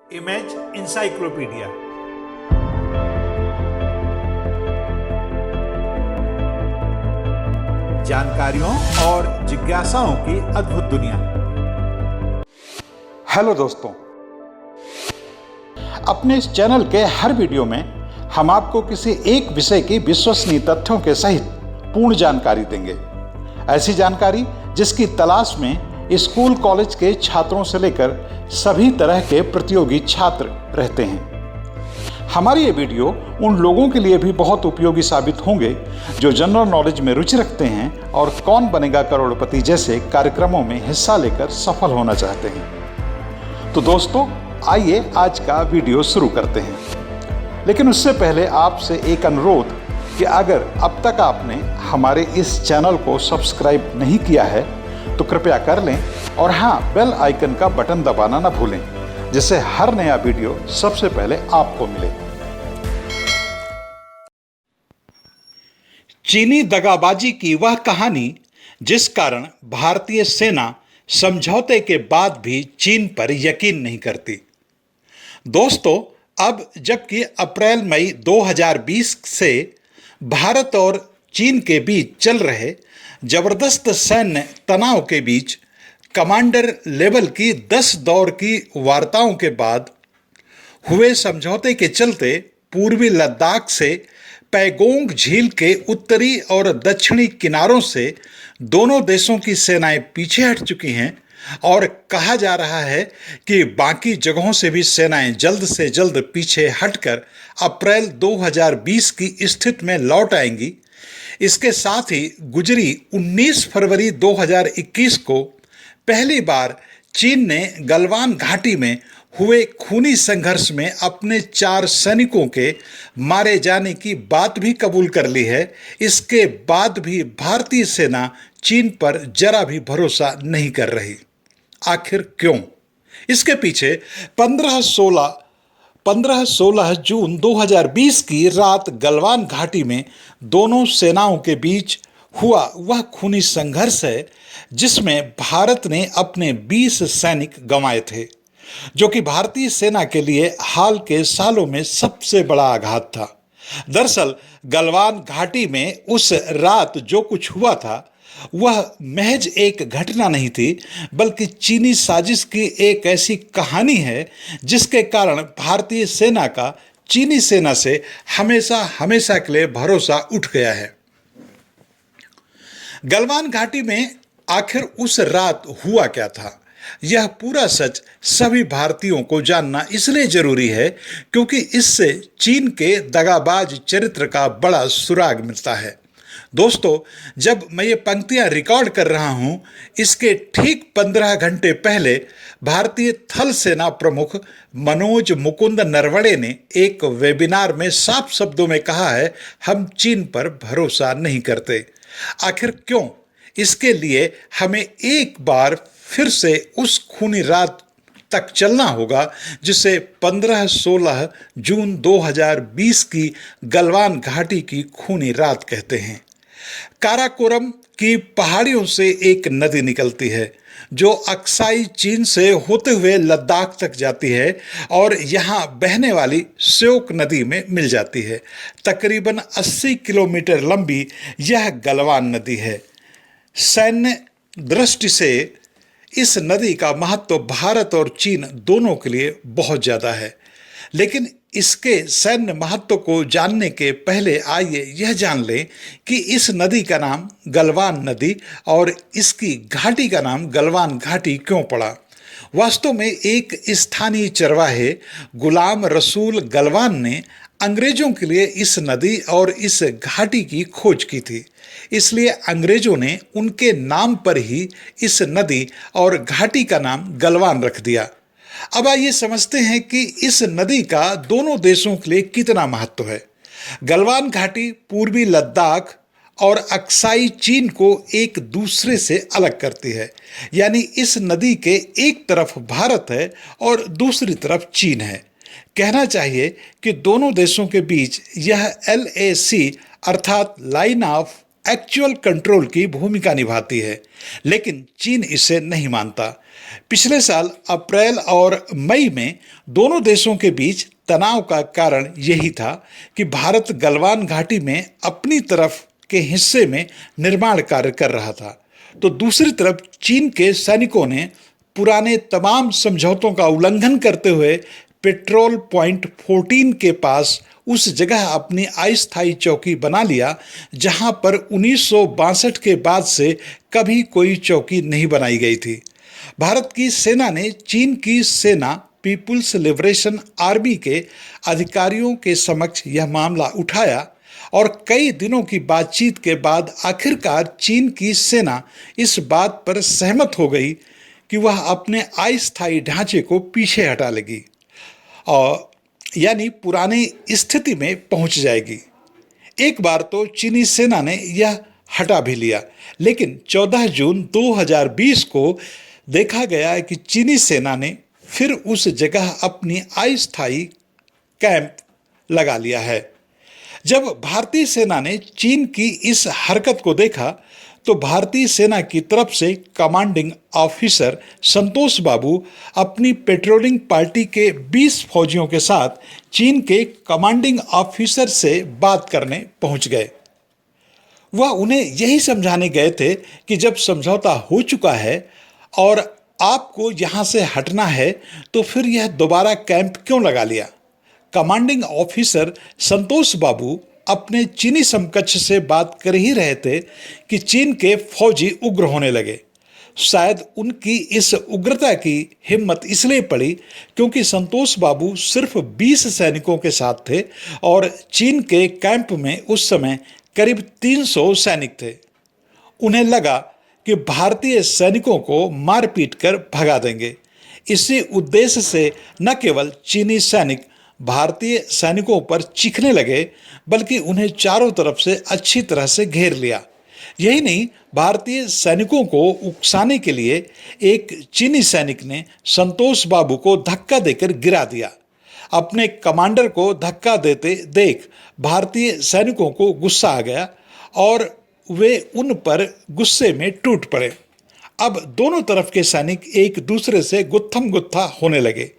Image encyclopedia. जानकारियों और जिज्ञासाओं की अद्भुत दुनिया। हेलो दोस्तों, अपने इस चैनल के हर वीडियो में हम आपको किसी एक विषय की विश्वसनीय तथ्यों के सहित पूर्ण जानकारी देंगे। ऐसी जानकारी जिसकी तलाश में स्कूल कॉलेज के छात्रों से लेकर सभी तरह के प्रतियोगी छात्र रहते हैं। हमारी ये वीडियो उन लोगों के लिए भी बहुत उपयोगी साबित होंगे जो जनरल नॉलेज में रुचि रखते हैं और कौन बनेगा करोड़पति जैसे कार्यक्रमों में हिस्सा लेकर सफल होना चाहते हैं। तो दोस्तों, आइए आज का वीडियो शुरू करते हैं। लेकिन उससे पहले आपसे एक अनुरोध कि अगर अब तक आपने हमारे इस चैनल को सब्सक्राइब नहीं किया है तो कृपया कर लें और हाँ, बेल आइकन का बटन दबाना ना भूलें, जिससे हर नया वीडियो सबसे पहले आपको मिले। चीनी दगाबाजी की वह कहानी जिस कारण भारतीय सेना समझौते के बाद भी चीन पर यकीन नहीं करती। दोस्तों, अब जबकि अप्रैल मई 2020 से भारत और चीन के बीच चल रहे जबरदस्त सैन्य तनाव के बीच कमांडर लेवल की 10 दौर की वार्ताओं के बाद हुए समझौते के चलते पूर्वी लद्दाख से पैगोंग झील के उत्तरी और दक्षिणी किनारों से दोनों देशों की सेनाएं पीछे हट चुकी हैं और कहा जा रहा है कि बाकी जगहों से भी सेनाएं जल्द से जल्द पीछे हटकर अप्रैल 2020 की स्थिति में लौट आएंगी। इसके साथ ही गुजरी 19 फरवरी 2021 को पहली बार चीन ने गलवान घाटी में हुए खूनी संघर्ष में अपने 4 सैनिकों के मारे जाने की बात भी कबूल कर ली है। इसके बाद भी भारतीय सेना चीन पर जरा भी भरोसा नहीं कर रही। आखिर क्यों? इसके पीछे 15-16 जून 2020 की रात गलवान घाटी में दोनों सेनाओं के बीच हुआ वह खूनी संघर्ष है जिसमें भारत ने अपने 20 सैनिक गंवाए थे, जो कि भारतीय सेना के लिए हाल के सालों में सबसे बड़ा आघात था। दरअसल गलवान घाटी में उस रात जो कुछ हुआ था वह महज एक घटना नहीं थी, बल्कि चीनी साजिश की एक ऐसी कहानी है जिसके कारण भारतीय सेना का चीनी सेना से हमेशा हमेशा के लिए भरोसा उठ गया है। गलवान घाटी में आखिर उस रात हुआ क्या था, यह पूरा सच सभी भारतीयों को जानना इसलिए जरूरी है क्योंकि इससे चीन के दगाबाज चरित्र का बड़ा सुराग मिलता है। दोस्तों, जब मैं ये पंक्तियां रिकॉर्ड कर रहा हूं, इसके ठीक 15 घंटे पहले भारतीय थल सेना प्रमुख मनोज मुकुंद नरवणे ने एक वेबिनार में साफ शब्दों में कहा है, हम चीन पर भरोसा नहीं करते। आखिर क्यों? इसके लिए हमें एक बार फिर से उस खूनी रात तक चलना होगा जिसे 15-16 जून 2020 की गलवान घाटी की खूनी रात कहते हैं। काराकोरम की पहाड़ियों से एक नदी निकलती है जो अक्साई चीन से होते हुए लद्दाख तक जाती है और यहाँ बहने वाली श्योक नदी में मिल जाती है। तकरीबन 80 किलोमीटर लंबी यह गलवान नदी है। सैन्य दृष्टि से इस नदी का महत्व भारत और चीन दोनों के लिए बहुत ज़्यादा है, लेकिन इसके सैन्य महत्व को जानने के पहले आइए यह जान लें कि इस नदी का नाम गलवान नदी और इसकी घाटी का नाम गलवान घाटी क्यों पड़ा। वास्तव में एक स्थानीय चरवाहे गुलाम रसूल गलवान ने अंग्रेजों के लिए इस नदी और इस घाटी की खोज की थी, इसलिए अंग्रेजों ने उनके नाम पर ही इस नदी और घाटी का नाम गलवान रख दिया। अब आइए समझते हैं कि इस नदी का दोनों देशों के लिए कितना महत्व है। गलवान घाटी पूर्वी लद्दाख और अक्साई चीन को एक दूसरे से अलग करती है, यानी इस नदी के एक तरफ भारत है और दूसरी तरफ चीन है। कहना चाहिए कि दोनों देशों के बीच यह LAC अर्थात लाइन ऑफ एक्चुअल कंट्रोल की भूमिका निभाती है, लेकिन चीन इसे नहीं मानता। पिछले साल अप्रैल और मई में दोनों देशों के बीच तनाव का कारण यही था कि भारत गलवान घाटी में अपनी तरफ के हिस्से में निर्माण कार्य कर रहा था, तो दूसरी तरफ चीन के सैनिकों ने पुराने तमाम समझौतों का उल्लंघन करते हुए पेट्रोल पॉइंट 14 के पास उस जगह अपनी अस्थायी चौकी बना लिया जहां पर 1962 के बाद से कभी कोई चौकी नहीं बनाई गई थी। भारत की सेना ने चीन की सेना पीपुल्स लिबरेशन आर्मी के अधिकारियों के समक्ष यह मामला उठाया और कई दिनों की बातचीत के बाद आखिरकार चीन की सेना इस बात पर सहमत हो गई कि वह अपने अस्थायी ढांचे को पीछे हटा लेगी और यानी पुरानी स्थिति में पहुंच जाएगी। एक बार तो चीनी सेना ने यह हटा भी लिया, लेकिन 14 जून 2020 को देखा गया कि चीनी सेना ने फिर उस जगह अपनी अस्थायी कैंप लगा लिया है। जब भारतीय सेना ने चीन की इस हरकत को देखा तो भारतीय सेना की तरफ से कमांडिंग ऑफिसर संतोष बाबू अपनी पेट्रोलिंग पार्टी के 20 फौजियों के साथ चीन के कमांडिंग ऑफिसर से बात करने पहुंच गए। वह उन्हें यही समझाने गए थे कि जब समझौता हो चुका है और आपको यहां से हटना है तो फिर यह दोबारा कैंप क्यों लगा लिया। कमांडिंग ऑफिसर संतोष बाबू अपने चीनी समकक्ष से बात कर ही रहे थे कि चीन के फौजी उग्र होने लगे। शायद उनकी इस उग्रता की हिम्मत इसलिए पड़ी क्योंकि संतोष बाबू सिर्फ 20 सैनिकों के साथ थे और चीन के कैंप में उस समय करीब 300 सैनिक थे। उन्हें लगा कि भारतीय सैनिकों को मार पीट कर भगा देंगे। इसी उद्देश्य से न केवल चीनी सैनिक भारतीय सैनिकों पर चीखने लगे बल्कि उन्हें चारों तरफ से अच्छी तरह से घेर लिया। यही नहीं, भारतीय सैनिकों को उकसाने के लिए एक चीनी सैनिक ने संतोष बाबू को धक्का देकर गिरा दिया। अपने कमांडर को धक्का देते देख भारतीय सैनिकों को गुस्सा आ गया और वे उन पर गुस्से में टूट पड़े। अब दोनों तरफ के सैनिक एक दूसरे से गुत्थम गुत्था होने लगे,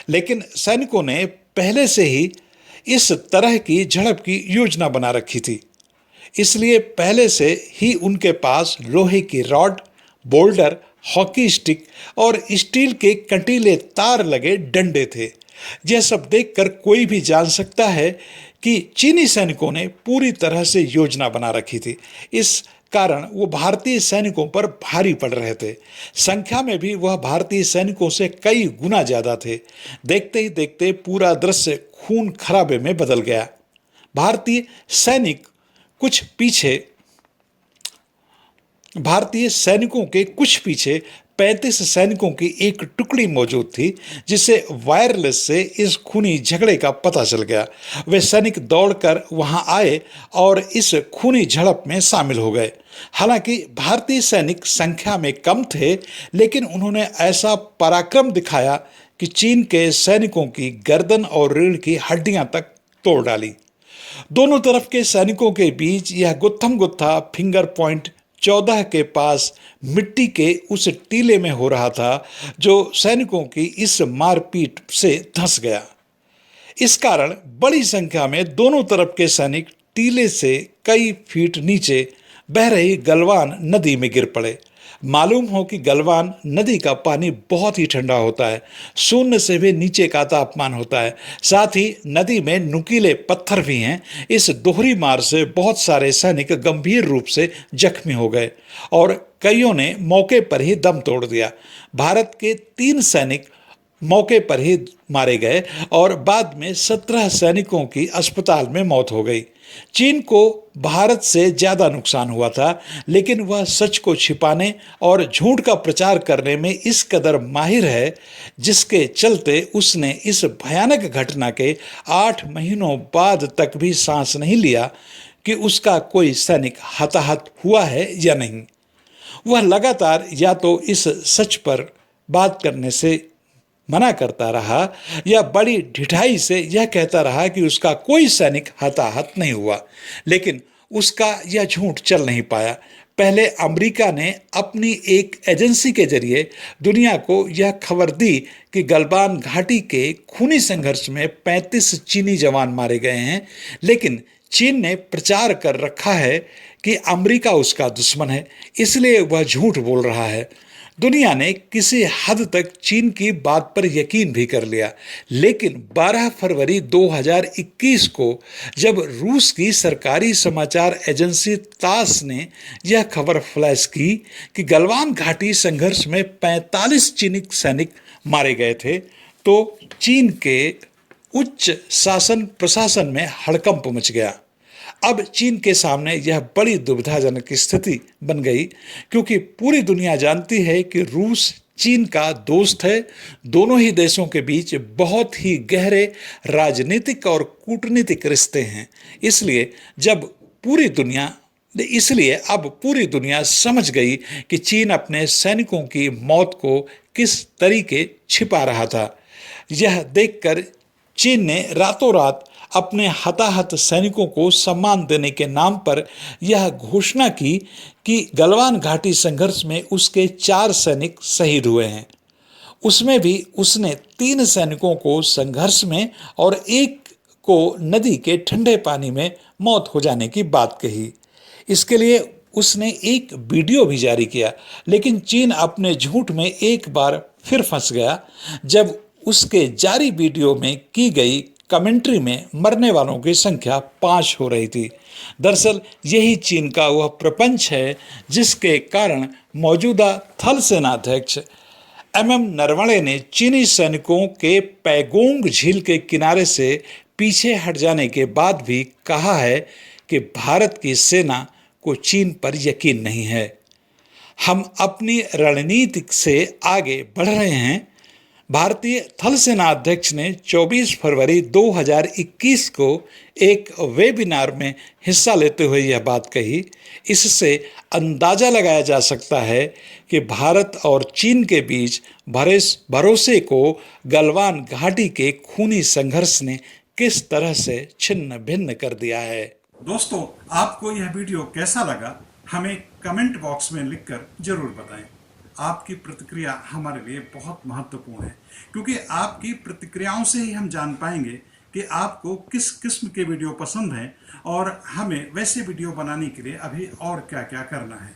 लेकिन सैनिकों ने पहले से ही इस तरह की झड़प की योजना बना रखी थी, इसलिए पहले से ही उनके पास लोहे की रॉड, बोल्डर, हॉकी स्टिक और स्टील के कंटीले तार लगे डंडे थे। यह सब देखकर कोई भी जान सकता है कि चीनी सैनिकों ने पूरी तरह से योजना बना रखी थी। इस कारण वो भारतीय सैनिकों पर भारी पड़ रहे थे। संख्या में भी वह भारतीय सैनिकों से कई गुना ज्यादा थे। देखते ही देखते पूरा दृश्य खून खराबे में बदल गया। भारतीय सैनिकों के कुछ पीछे 35 सैनिकों की एक टुकड़ी मौजूद थी जिसे वायरलेस से इस खूनी झगड़े का पता चल गया। वे सैनिक दौड़कर वहां आए और इस खूनी झड़प में शामिल हो गए। हालांकि भारतीय सैनिक संख्या में कम थे, लेकिन उन्होंने ऐसा पराक्रम दिखाया कि चीन के सैनिकों की गर्दन और रीढ़ की हड्डियां तक तोड़ डाली। दोनों तरफ के सैनिकों के बीच यह गुत्थम गुत्था फिंगर पॉइंट 14 के पास मिट्टी के उस टीले में हो रहा था जो सैनिकों की इस मारपीट से धंस गया। इस कारण बड़ी संख्या में दोनों तरफ के सैनिक टीले से कई फीट नीचे बह रही गलवान नदी में गिर पड़े। मालूम हो कि गलवान नदी का पानी बहुत ही ठंडा होता है, शून्य से भी नीचे का तापमान होता है। साथ ही नदी में नुकीले पत्थर भी हैं। इस दोहरी मार से बहुत सारे सैनिक गंभीर रूप से जख्मी हो गए और कईयों ने मौके पर ही दम तोड़ दिया। भारत के 3 सैनिक मौके पर ही मारे गए और बाद में 17 सैनिकों की अस्पताल में मौत हो गई। चीन को भारत से ज्यादा नुकसान हुआ था, लेकिन वह सच को छिपाने और झूठ का प्रचार करने में इस कदर माहिर है, जिसके चलते उसने इस भयानक घटना के 8 महीनों बाद तक भी सांस नहीं लिया कि उसका कोई सैनिक हताहत हुआ है या नहीं। वह लगातार या तो इस सच पर बात करने से मना करता रहा या बड़ी ढिठाई से यह कहता रहा कि उसका कोई सैनिक हताहत नहीं हुआ, लेकिन उसका यह झूठ चल नहीं पाया। पहले अमेरिका ने अपनी एक एजेंसी के जरिए दुनिया को यह खबर दी कि गलवान घाटी के खूनी संघर्ष में 35 चीनी जवान मारे गए हैं, लेकिन चीन ने प्रचार कर रखा है कि अमेरिका उसका दुश्मन है, इसलिए वह झूठ बोल रहा है। दुनिया ने किसी हद तक चीन की बात पर यकीन भी कर लिया, लेकिन 12 फरवरी 2021 को जब रूस की सरकारी समाचार एजेंसी तास ने यह खबर फ्लैश की कि गलवान घाटी संघर्ष में 45 चीनी सैनिक मारे गए थे, तो चीन के उच्च शासन प्रशासन में हड़कंप मच गया। अब चीन के सामने यह बड़ी दुविधाजनक स्थिति बन गई, क्योंकि पूरी दुनिया जानती है कि रूस चीन का दोस्त है। दोनों ही देशों के बीच बहुत ही गहरे राजनीतिक और कूटनीतिक रिश्ते हैं। इसलिए अब पूरी दुनिया समझ गई कि चीन अपने सैनिकों की मौत को किस तरीके छिपा रहा था। यह देखकर चीन ने रातों रात अपने हताहत सैनिकों को सम्मान देने के नाम पर यह घोषणा की कि गलवान घाटी संघर्ष में उसके 4 सैनिक शहीद हुए हैं। उसमें भी उसने 3 सैनिकों को संघर्ष में और 1 को नदी के ठंडे पानी में मौत हो जाने की बात कही। इसके लिए उसने एक वीडियो भी जारी किया, लेकिन चीन अपने झूठ में एक बार फिर फंस गया जब उसके जारी वीडियो में की गई कमेंट्री में मरने वालों की संख्या 5 हो रही थी। दरअसल यही चीन का वह प्रपंच है जिसके कारण मौजूदा थल सेनाध्यक्ष नरवणे ने चीनी सैनिकों के पैगोंग झील के किनारे से पीछे हट जाने के बाद भी कहा है कि भारत की सेना को चीन पर यकीन नहीं है। हम अपनी रणनीति से आगे बढ़ रहे हैं। भारतीय थल सेना अध्यक्ष ने 24 फरवरी 2021 को एक वेबिनार में हिस्सा लेते हुए यह बात कही। इससे अंदाजा लगाया जा सकता है कि भारत और चीन के बीच भरोसे को गलवान घाटी के खूनी संघर्ष ने किस तरह से छिन्न भिन्न कर दिया है। दोस्तों, आपको यह वीडियो कैसा लगा हमें कमेंट बॉक्स में लिखकर जरूर बताएं। आपकी प्रतिक्रिया हमारे लिए बहुत महत्वपूर्ण है, क्योंकि आपकी प्रतिक्रियाओं से ही हम जान पाएंगे कि आपको किस किस्म के वीडियो पसंद हैं और हमें वैसे वीडियो बनाने के लिए अभी और क्या क्या करना है।